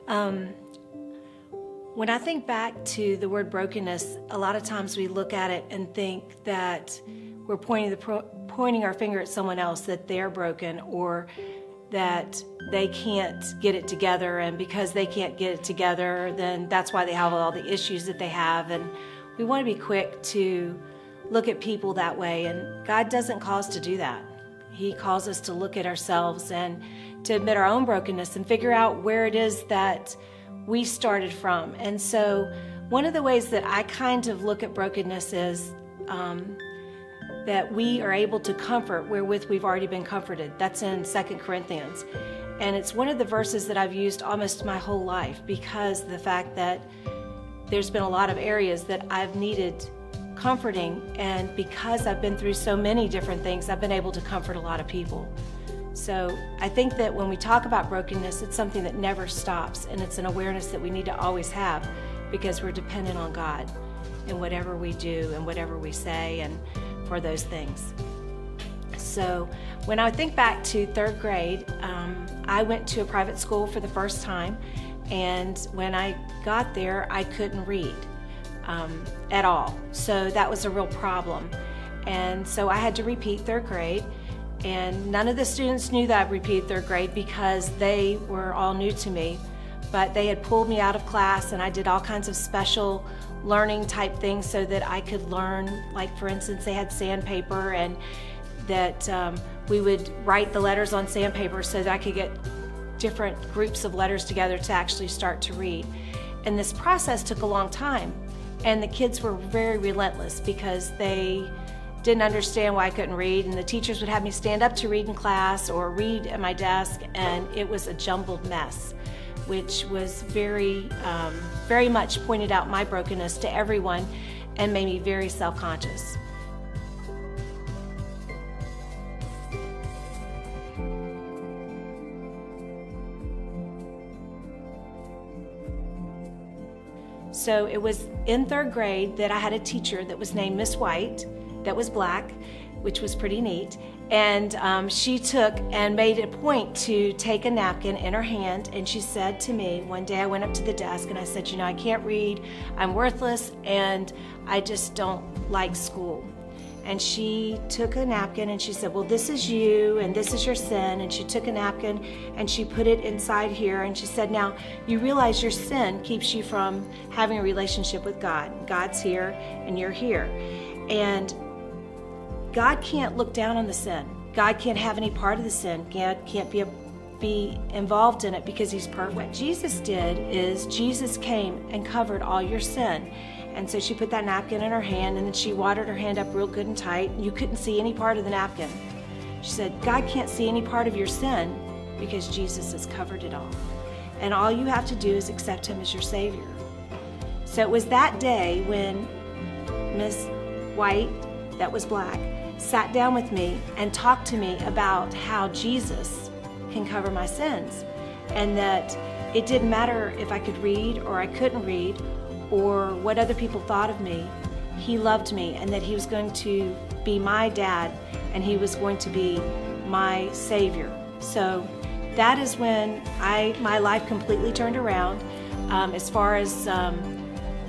Um, when I think back to the word brokenness, a lot of times we look at it and think that we're pointing our finger at someone else, that they're broken or that they can't get it together, and because they can't get it together, then that's why they have all the issues that they have. And we want to be quick to look at people that way, and God doesn't call us to do that. He calls us to look at ourselves and to admit our own brokenness and figure out where it is that we started from. And so one of the ways that I kind of look at brokenness is that we are able to comfort wherewith we've already been comforted. That's in 2 Corinthians. And it's one of the verses that I've used almost my whole life, because of the fact that there's been a lot of areas that I've needed comforting, and because I've been through so many different things, I've been able to comfort a lot of people. So I think that when we talk about brokenness, it's something that never stops, and it's an awareness that we need to always have, because we're dependent on God in whatever we do and whatever we say and for those things. So when I think back to third grade, I went to a private school for the first time, and when I got there, I couldn't read at all. So that was a real problem. And so I had to repeat third grade, and none of the students knew that I'd repeat third grade because they were all new to me. But they had pulled me out of class, and I did all kinds of special learning type things so that I could learn. Like, for instance, they had sandpaper, and that we would write the letters on sandpaper so that I could get different groups of letters together to actually start to read. And this process took a long time, and the kids were very relentless because they didn't understand why I couldn't read, and the teachers would have me stand up to read in class or read at my desk, and it was a jumbled mess, which was very much pointed out my brokenness to everyone and made me very self-conscious. So it was in third grade that I had a teacher that was named Miss White, that was black, which was pretty neat. And she took and made a point to take a napkin in her hand, and she said to me, one day I went up to the desk and I said, I can't read, I'm worthless, and I just don't like school. And she took a napkin and she said, well, this is you and this is your sin. And she took a napkin and she put it inside here, and she said, now you realize your sin keeps you from having a relationship with God. God's here and you're here. And God can't look down on the sin. God can't have any part of the sin. God can't be involved in it because he's perfect. What Jesus did is Jesus came and covered all your sin. And so she put that napkin in her hand, and then she watered her hand up real good and tight. You couldn't see any part of the napkin. She said, God can't see any part of your sin because Jesus has covered it all. And all you have to do is accept him as your Savior. So it was that day when Miss White, that was black, sat down with me and talked to me about how Jesus can cover my sins, and that it didn't matter if I could read or I couldn't read or what other people thought of me. He loved me, and that he was going to be my dad, and he was going to be my Savior. So that is when my life completely turned around. As far as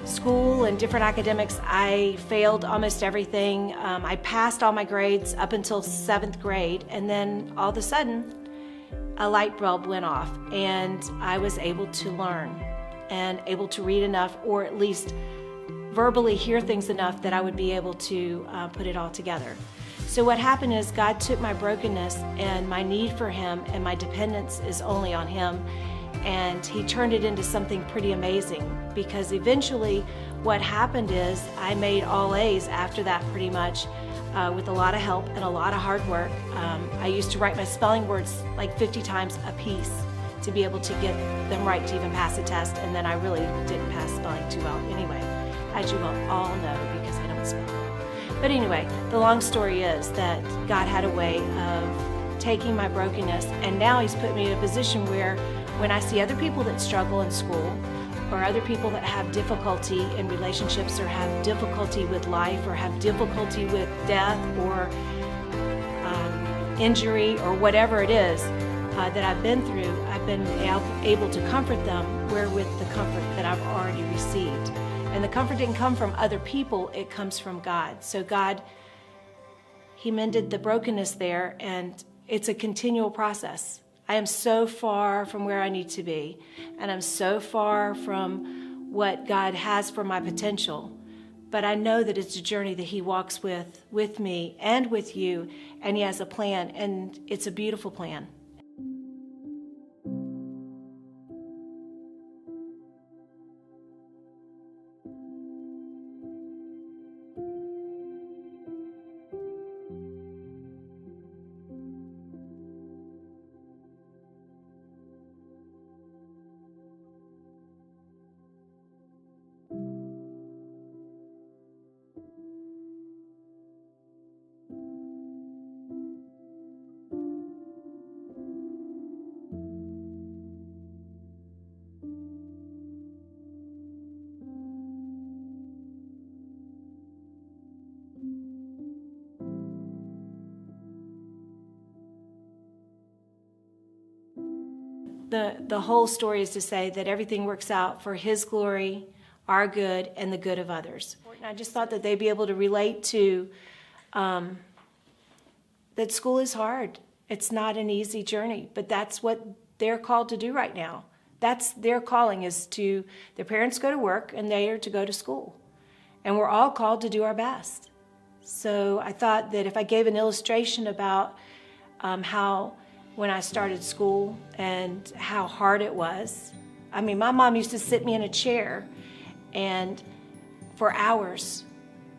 school and different academics, I failed almost everything. I passed all my grades up until 7th grade, and then all of a sudden a light bulb went off, and I was able to learn and able to read enough, or at least verbally hear things enough that I would be able to put it all together. So what happened is God took my brokenness and my need for him, and my dependence is only on him, and he turned it into something pretty amazing, because eventually what happened is I made all A's after that, pretty much, with a lot of help and a lot of hard work. I used to write my spelling words like 50 times a piece to be able to get them right to even pass a test, and then I really didn't pass spelling too well anyway, as you will all know, because I don't spell. But anyway, the long story is that God had a way of taking my brokenness, and now he's put me in a position where when I see other people that struggle in school, or other people that have difficulty in relationships, or have difficulty with life, or have difficulty with death, or injury, or whatever it is that I've been through, I've been able to comfort them wherewith the comfort that I've already received. And the comfort didn't come from other people, it comes from God. So God, He mended the brokenness there, and it's a continual process. I am so far from where I need to be, and I'm so far from what God has for my potential. But I know that it's a journey that He walks with me and with you, and He has a plan, and it's a beautiful plan. The whole story is to say that everything works out for His glory, our good, and the good of others. And I just thought that they'd be able to relate to that school is hard. It's not an easy journey, but that's what they're called to do right now. That's their calling, is to, their parents go to work and they are to go to school. And we're all called to do our best. So I thought that if I gave an illustration about how when I started school and how hard it was. I mean, my mom used to sit me in a chair and for hours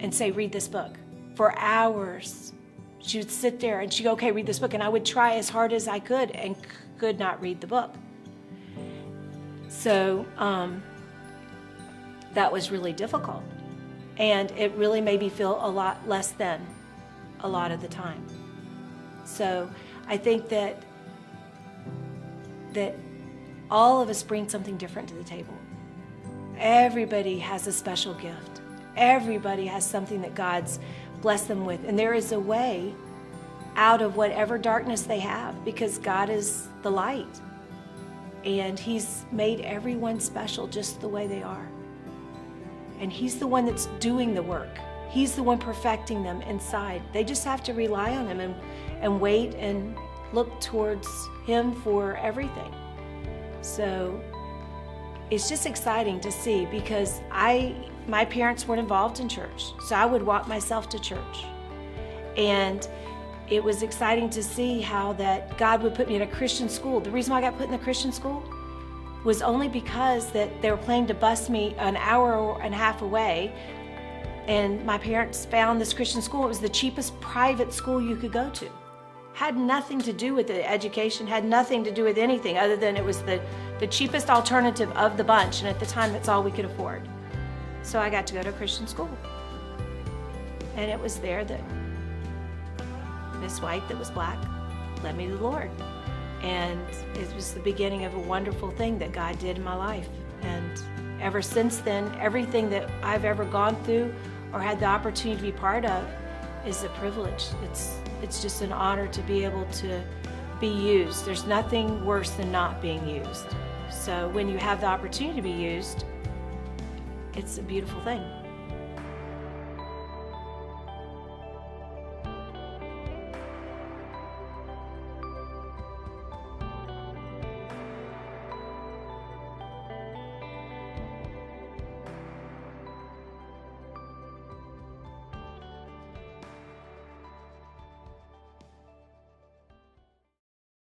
and say, read this book. For hours. She would sit there and she'd go, okay, read this book. And I would try as hard as I could and could not read the book. So that was really difficult. And it really made me feel a lot less than a lot of the time. So I think that all of us bring something different to the table. Everybody has a special gift. Everybody has something that God's blessed them with. And there is a way out of whatever darkness they have, because God is the light. And He's made everyone special just the way they are. And He's the one that's doing the work. He's the one perfecting them inside. They just have to rely on Him and wait and look towards Him for everything. So it's just exciting to see, because my parents weren't involved in church, so I would walk myself to church. And it was exciting to see how that God would put me in a Christian school. The reason why I got put in the Christian school was only because that they were planning to bus me an hour and a half away, and my parents found this Christian school. It was the cheapest private school you could go to. Had nothing to do with the education, had nothing to do with anything other than it was the cheapest alternative of the bunch, and at the time that's all we could afford. So I got to go to a Christian school. And it was there that Miss White, that was black, led me to the Lord. And it was the beginning of a wonderful thing that God did in my life. And ever since then, everything that I've ever gone through or had the opportunity to be part of is a privilege. It's just an honor to be able to be used. There's nothing worse than not being used. So when you have the opportunity to be used, it's a beautiful thing.